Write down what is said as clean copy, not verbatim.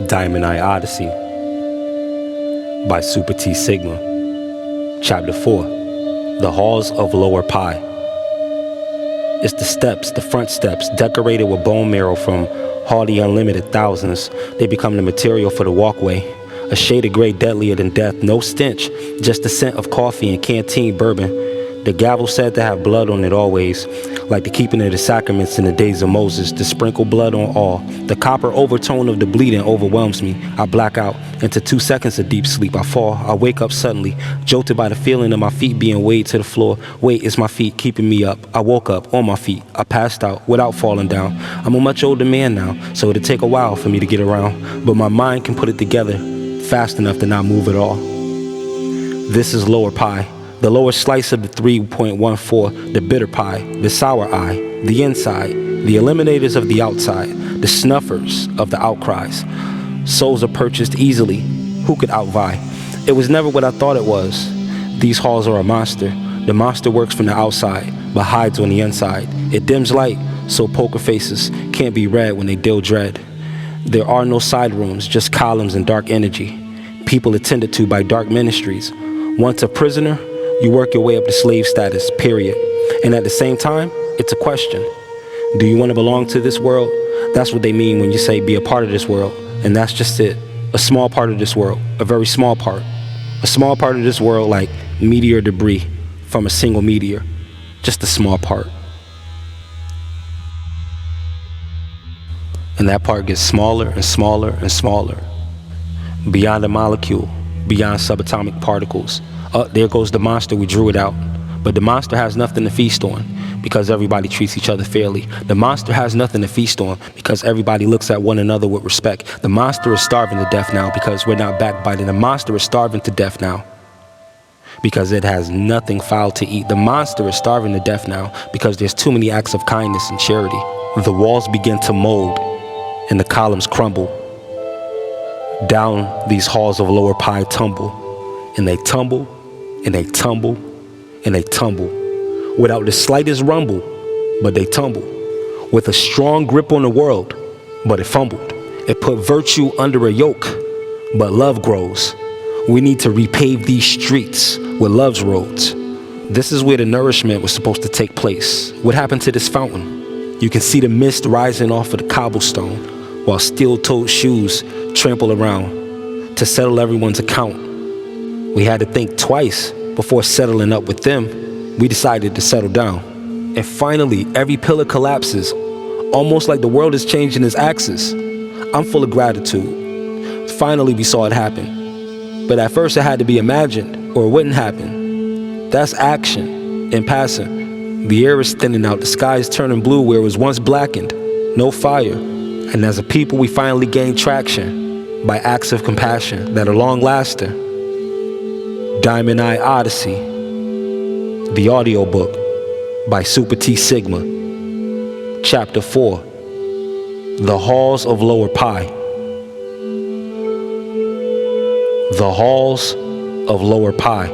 DiamondEye Odyssey by Super T Sigma. Chapter 4, The Halls of Lower Pi. It's the steps, the front steps, decorated with bone marrow from haughty unlimited thousands. They become the material for the walkway. A shade of gray deadlier than death, no stench, just the scent of coffee and canteen bourbon. The gavel said to have blood on it always, like the keeping of the sacraments in the days of Moses, to sprinkle blood on all. The copper overtone of the bleeding overwhelms me. I black out into 2 seconds of deep sleep. I fall. I wake up suddenly, jolted by the feeling of my feet being weighed to the floor. Weight is my feet keeping me up. I woke up on my feet. I passed out without falling down. I'm a much older man now, so it'll take a while for me to get around, but my mind can put it together fast enough to not move at all. This is lower pi. The lower slice of the 3.14, the bitter pie, the sour eye, the inside, the eliminators of the outside, the snuffers of the outcries. Souls are purchased easily. Who could outvie? It was never what I thought it was. These halls are a monster. The monster works from the outside, but hides on the inside. It dims light, so poker faces can't be read when they deal dread. There are no side rooms, just columns and dark energy. People attended to by dark ministries. Once a prisoner, you work your way up to slave status, period. And at the same time, it's a question. Do you want to belong to this world? That's what they mean when you say be a part of this world. And that's just it. A small part of this world. A very small part. A small part of this world like meteor debris from a single meteor. Just a small part. And that part gets smaller and smaller and smaller. Beyond a molecule. Beyond subatomic particles. There goes the monster, we drew it out. But the monster has nothing to feast on because everybody treats each other fairly. The monster has nothing to feast on because everybody looks at one another with respect. The monster is starving to death now because we're not backbiting. The monster is starving to death now because it has nothing foul to eat. The monster is starving to death now because there's too many acts of kindness and charity. The walls begin to mold and the columns crumble. Down these halls of lower pi tumble. And they tumble, and they tumble, and they tumble, without the slightest rumble, but they tumble, with a strong grip on the world, but it fumbled. It put virtue under a yoke, but love grows. We need to repave these streets with love's roads. This is where the nourishment was supposed to take place. What happened to this fountain? You can see the mist rising off of the cobblestone, while steel-toed shoes trample around to settle everyone's account. We had to think twice before settling up with them. We decided to settle down. And finally, every pillar collapses, almost like the world is changing its axis. I'm full of gratitude. Finally, we saw it happen. But at first, it had to be imagined, or it wouldn't happen. That's action in passing. The air is thinning out. The sky is turning blue where it was once blackened. No fire. And as a people, we finally gained traction by acts of compassion that are long-lasting. DiamondEye Odyssey, the audiobook by Super T Sigma. Chapter 4, The Halls of Lower Pi. The Halls of Lower Pi.